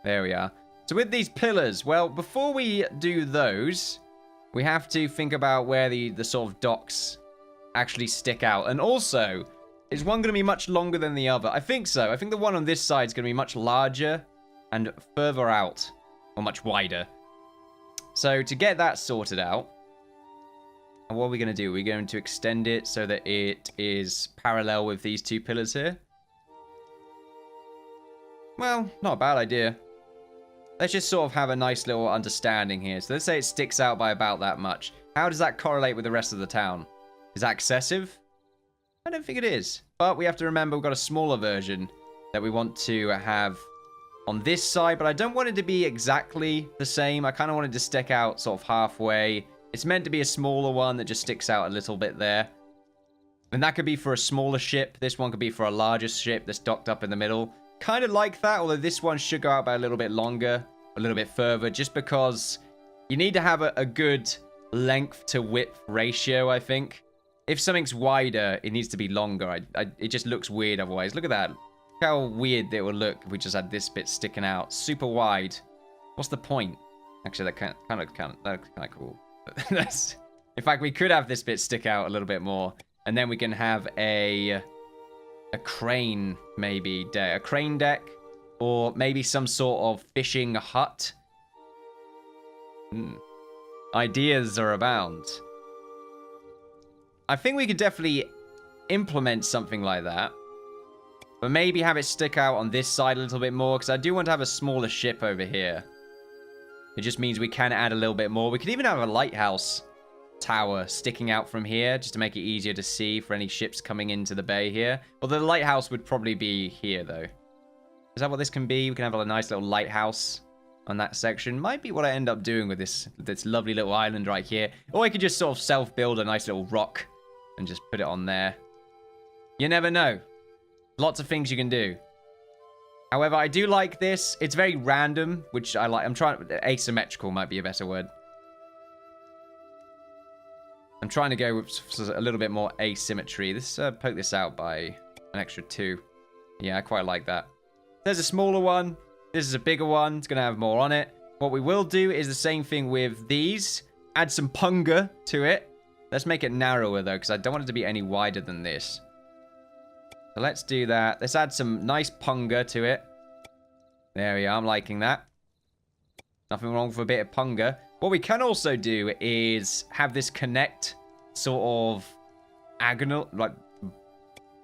There we are. So with these pillars, well, before we do those, we have to think about where the sort of docks actually stick out. And also, is one going to be much longer than the other? I think so. I think the one on this side is going to be much larger and further out, or much wider. So to get that sorted out, what are we going to do? We're going to extend it so that it is parallel with these two pillars here. Well, not a bad idea. Let's just sort of have a nice little understanding here. So let's say it sticks out by about that much. How does that correlate with the rest of the town? Is that excessive? I don't think it is. But we have to remember we've got a smaller version that we want to have on this side. But I don't want it to be exactly the same. I kind of want it to stick out sort of halfway. It's meant to be a smaller one that just sticks out a little bit there. And that could be for a smaller ship. This one could be for a larger ship that's docked up in the middle. Kind of like that, although this one should go out by a little bit longer, a little bit further, just because you need to have a good length to width ratio, I think. If something's wider, it needs to be longer. It just looks weird otherwise. Look at that. Look how weird it would look if we just had this bit sticking out super wide. What's the point? Actually, that kind of cool. In fact, we could have this bit stick out a little bit more, and then we can have a crane, maybe, a crane deck, or maybe some sort of fishing hut. Ideas are abound. I think we could definitely implement something like that, but maybe have it stick out on this side a little bit more, because I do want to have a smaller ship over here. It just means we can add a little bit more. We could even have a lighthouse tower sticking out from here just to make it easier to see for any ships coming into the bay here. Well, the lighthouse would probably be here, though. Is that what this can be? We can have a nice little lighthouse on that section. Might be what I end up doing with this lovely little island right here. Or I could just sort of self-build a nice little rock and just put it on there. You never know. Lots of things you can do. However, I do like this. It's very random, which I like. I'm trying... Asymmetrical might be a better word. I'm trying to go with a little bit more asymmetry. Let's poke this out by an extra 2. Yeah, I quite like that. There's a smaller one. This is a bigger one. It's going to have more on it. What we will do is the same thing with these. Add some punga to it. Let's make it narrower, though, because I don't want it to be any wider than this. So let's do that. Let's add some nice punga to it. There we are. I'm liking that. Nothing wrong with a bit of punga. What we can also do is have this connect sort of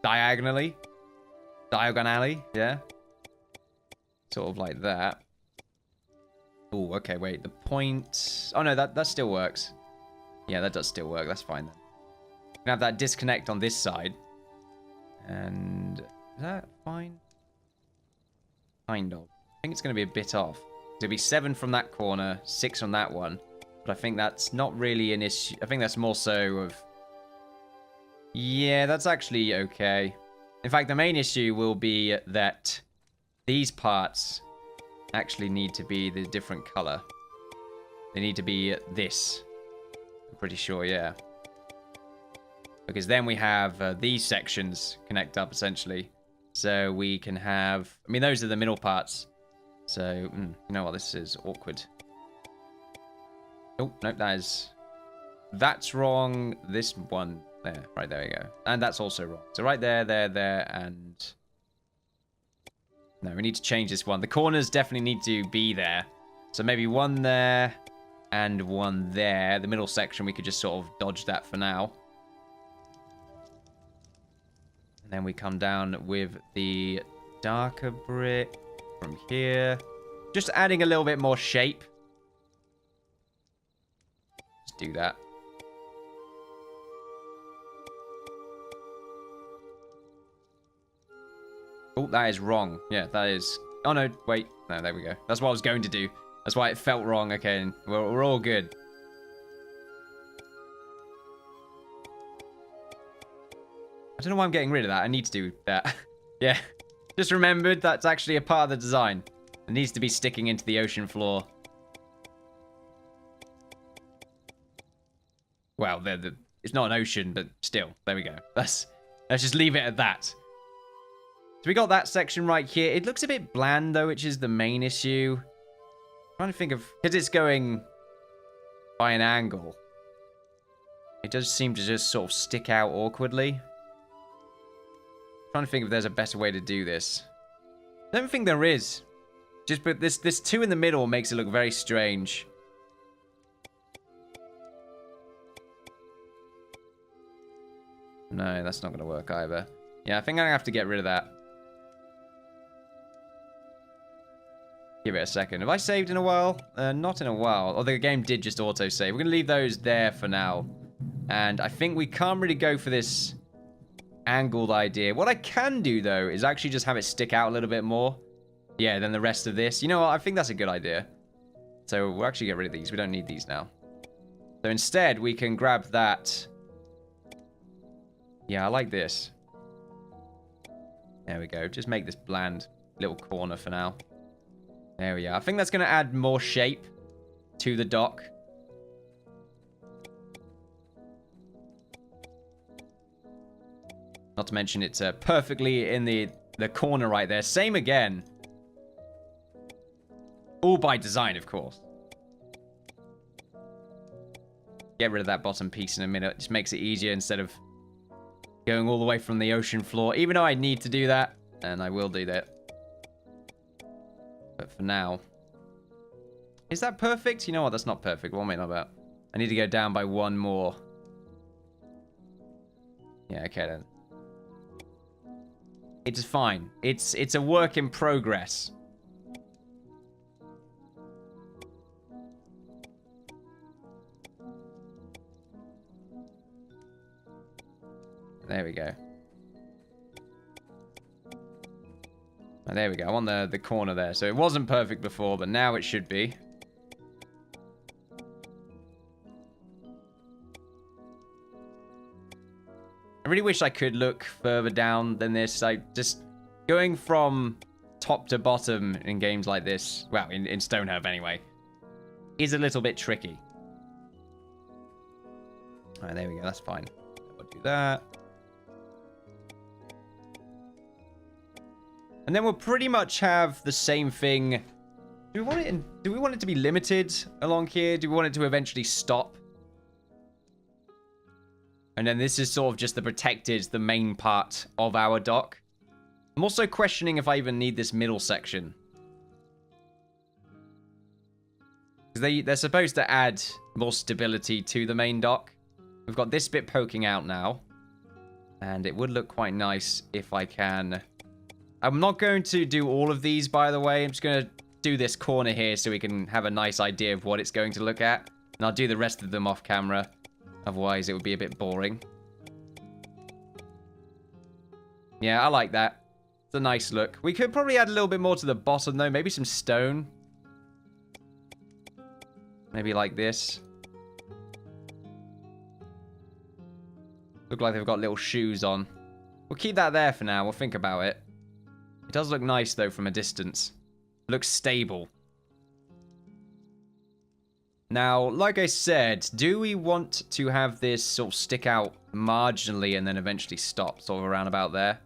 diagonally, yeah. Sort of like that. Oh, okay, wait. The point... Oh, no, that still works. Yeah, that does still work. That's fine, then. We can have that disconnect on this side. And... Is that fine? Kind of. I think it's going to be a bit off. It'll be 7 from that corner, 6 on that one. But I think that's not really an issue. I think that's more so of... Yeah, that's actually okay. In fact, the main issue will be that these parts actually need to be the different color. They need to be this. I'm pretty sure, yeah. Because then we have these sections connect up, essentially. So we can have... I mean, those are the middle parts. So, you know what? This is awkward. Oh, no, that's wrong. This one there. Right, there we go. And that's also wrong. So right there, and... No, we need to change this one. The corners definitely need to be there. So maybe one there and one there. The middle section, we could just sort of dodge that for now. And then we come down with the darker brick from here. Just adding a little bit more shape. Just do that. Oh, that is wrong. Yeah, that is... Oh, no, wait. No, there we go. That's what I was going to do. That's why it felt wrong. Okay, we're all good. I don't know why I'm getting rid of that. I need to do that. Yeah. Just remembered that's actually a part of the design. It needs to be sticking into the ocean floor. Well, it's not an ocean, but still. There we go. Let's just leave it at that. So we got that section right here. It looks a bit bland, though, which is the main issue. I'm trying to think of... Because it's going by an angle. It does seem to just sort of stick out awkwardly. I'm trying to think if there's a better way to do this. I don't think there is. Just but this 2 in the middle makes it look very strange. No, that's not going to work either. Yeah, I think I'm going to have to get rid of that. Give it a second. Have I saved in a while? Not in a while. Although the game did just auto-save. We're going to leave those there for now. And I think we can't really go for this angled idea. What I can do, though, is actually just have it stick out a little bit more. Yeah, than the rest of this. You know what? I think that's a good idea. So we'll actually get rid of these. We don't need these now. So instead, we can grab that. Yeah, I like this. There we go. Just make this bland little corner for now. There we are. I think that's going to add more shape to the dock. Not to mention it's perfectly in the corner right there. Same again. All by design, of course. Get rid of that bottom piece in a minute. It just makes it easier instead of going all the way from the ocean floor. Even though I need to do that. And I will do that. But for now. Is that perfect? You know what? That's not perfect. What am I on about? I need to go down by 1 more. Yeah, okay then. It's fine. It's a work in progress. There we go. Oh, there we go. I'm on the corner there. So it wasn't perfect before, but now it should be. I really wish I could look further down than this. Like, just going from top to bottom in games like this, well, in Stonehearth anyway, is a little bit tricky. Alright, there we go. That's fine. We'll do that. And then we'll pretty much have the same thing. Do we want it to be limited along here? Do we want it to eventually stop? And then this is sort of just the main part of our dock. I'm also questioning if I even need this middle section. Because they're supposed to add more stability to the main dock. We've got this bit poking out now. And it would look quite nice if I can... I'm not going to do all of these, by the way. I'm just going to do this corner here so we can have a nice idea of what it's going to look at. And I'll do the rest of them off camera. Otherwise, it would be a bit boring. Yeah, I like that. It's a nice look. We could probably add a little bit more to the bottom, though. Maybe some stone. Maybe like this. Look like they've got little shoes on. We'll keep that there for now. We'll think about it. It does look nice, though, from a distance. It looks stable. Now, like I said, do we want to have this sort of stick out marginally and then eventually stop, sort of around about there?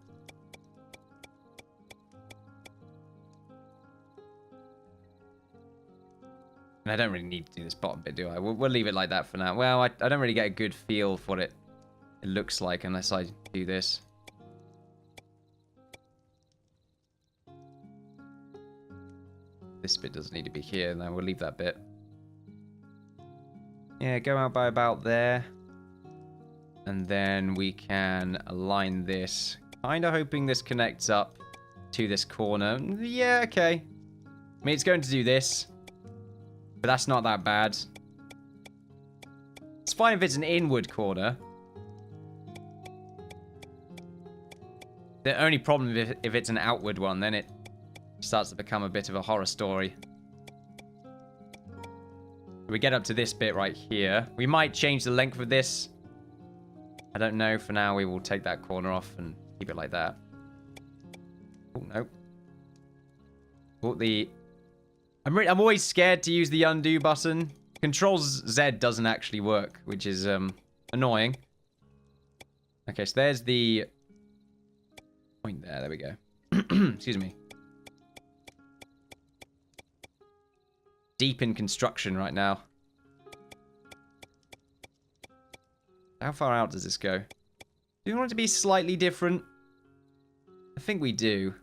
And I don't really need to do this bottom bit, do I? We'll leave it like that for now. Well, I don't really get a good feel for what it looks like unless I do this. This bit doesn't need to be here. Now we'll leave that bit. Yeah, go out by about there. And then we can align this. Kind of hoping this connects up to this corner. Yeah, okay. I mean, it's going to do this. But that's not that bad. It's fine if it's an inward corner. The only problem if it's an outward one, then it starts to become a bit of a horror story. We get up to this bit right here. We might change the length of this. I don't know. For now, we will take that corner off and keep it like that. Oh, no. Oh, I'm always scared to use the undo button. Control Z doesn't actually work, which is annoying. Okay, so there's the point there. There we go. Excuse me. Deep in construction right now. How far out does this go? Do we want it to be slightly different? I think we do.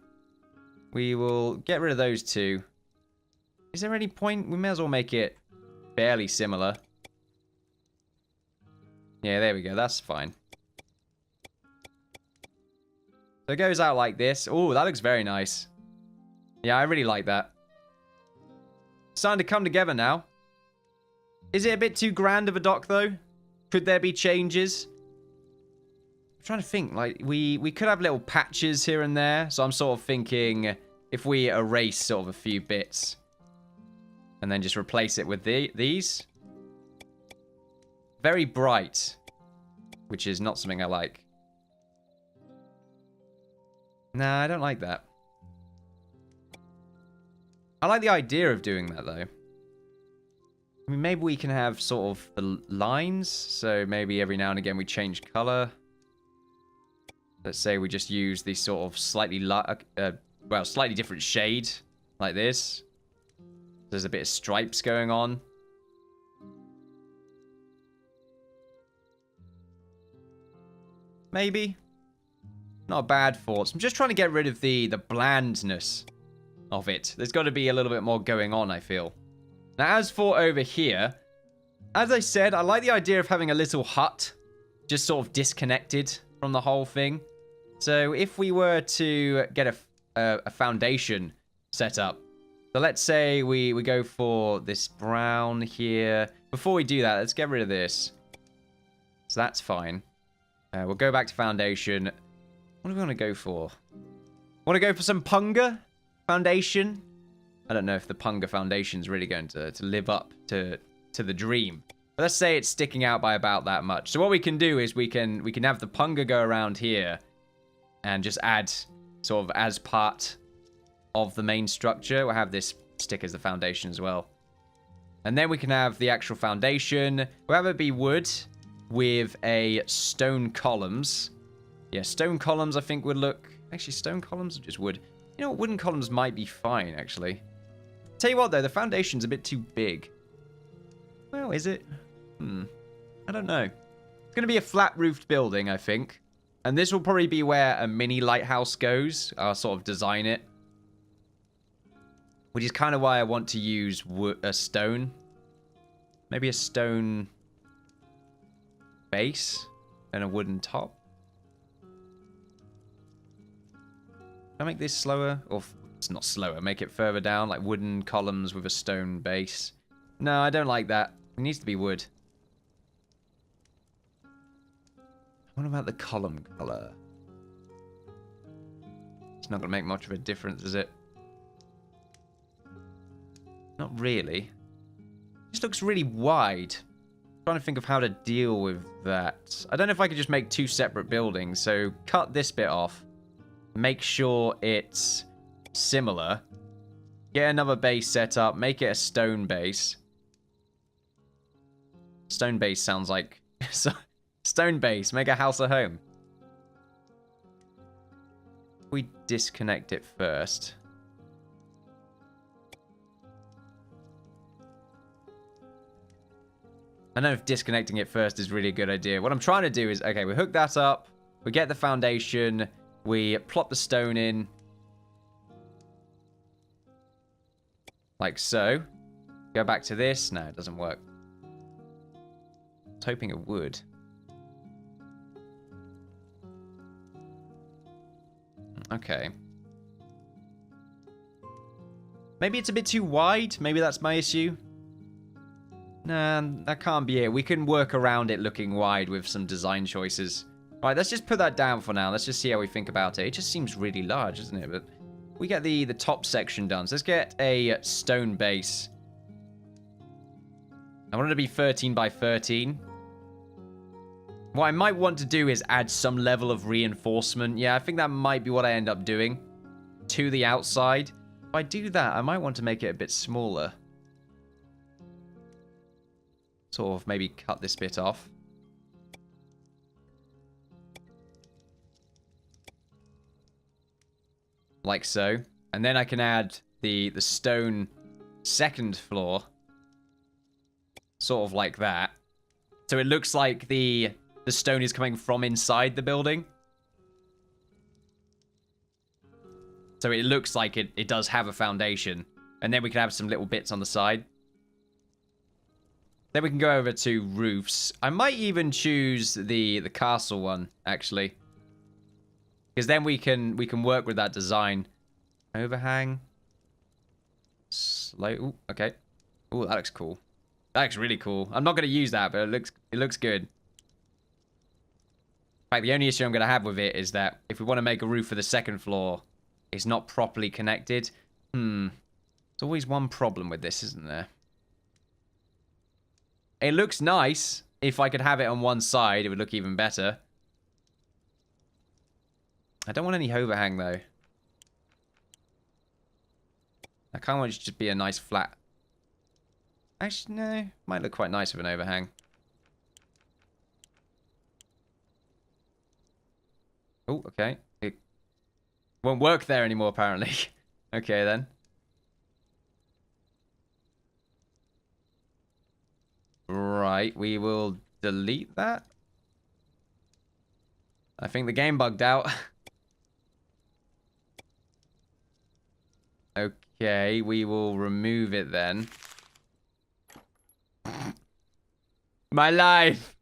We will get rid of those two. Is there any point? We may as well make it fairly similar. Yeah, there we go. That's fine. So it goes out like this. Oh, that looks very nice. Yeah, I really like that. Starting to come together now. Is it a bit too grand of a dock, though? Could there be changes? I'm trying to think. Like, we could have little patches here and there. So I'm sort of thinking if we erase sort of a few bits and then just replace it with these. Very bright, which is not something I like. Nah, I don't like that. I like the idea of doing that, though. I mean, maybe we can have sort of the lines. So maybe every now and again we change color. Let's say we just use these sort of slightly, well, slightly different shade, like this. There's a bit of stripes going on. Maybe. Not a bad thought. I'm just trying to get rid of the blandness of it. There's got to be a little bit more going on, I feel. Now, as for over here, as I said, I like the idea of having a little hut just sort of disconnected from the whole thing. So if we were to get a foundation set up, so let's say we go for this brown here. Before we do that, let's get rid of this. So that's fine. We'll go back to foundation. What do we want to go for? Want to go for some Punga foundation? I don't know if the Punga foundation is really going to live up to the dream. But let's say it's sticking out by about that much. So what we can do is we can have the Punga go around here and just add sort of as part of the main structure. We'll have this stick as the foundation as well. And then we can have the actual foundation. We'll have it be wood with a stone columns. Yeah, stone columns I think would look... Actually, stone columns or just wood? You know what, wooden columns might be fine, actually. Tell you what, though, the foundation's a bit too big. Well, is it? I don't know. It's going to be a flat-roofed building, I think. And this will probably be where a mini lighthouse goes. I'll sort of design it. Which is kind of why I want to use a stone. Maybe a stone base and a wooden top. Can I make this slower? Or it's not slower. Make it further down, like wooden columns with a stone base. No, I don't like that. It needs to be wood. What about the column color? It's not going to make much of a difference, is it? Not really. It just looks really wide. I'm trying to think of how to deal with that. I don't know if I could just make two separate buildings. So cut this bit off. Make sure it's similar. Get another base set up. Make it a stone base. Stone base sounds like... Stone base. Make a house a home. We disconnect it first. I don't know if disconnecting it first is really a good idea. What I'm trying to do is... Okay, we hook that up. We get the foundation. We plop the stone in. Like so. Go back to this. No, it doesn't work. I was hoping it would. Okay. Maybe it's a bit too wide. Maybe that's my issue. Nah, that can't be it. We can work around it looking wide with some design choices. Alright, let's just put that down for now. Let's just see how we think about it. It just seems really large, doesn't it? But we get the top section done. So let's get a stone base. I want it to be 13 by 13. What I might want to do is add some level of reinforcement. Yeah, I think that might be what I end up doing to the outside. If I do that, I might want to make it a bit smaller. Sort of maybe cut this bit off. like so. And then I can add the stone second floor, sort of like that. So it looks like the stone is coming from inside the building. So it looks like it does have a foundation. And then we can have some little bits on the side. Then we can go over to roofs. I might even choose the castle one, actually. Because then we can work with that design. Overhang. Slow. Ooh, okay. Ooh, that looks cool. That looks really cool. I'm not going to use that, but it looks good. In fact, the only issue I'm going to have with it is that if we want to make a roof for the second floor, it's not properly connected. There's always one problem with this, isn't there? It looks nice. If I could have it on one side, it would look even better. I don't want any overhang, though. I kind of want it to just be a nice flat. Actually, no. Might look quite nice with an overhang. Oh, okay. It won't work there anymore, apparently. Okay, then. Right, we will delete that. I think the game bugged out. Okay, we will remove it then. My life!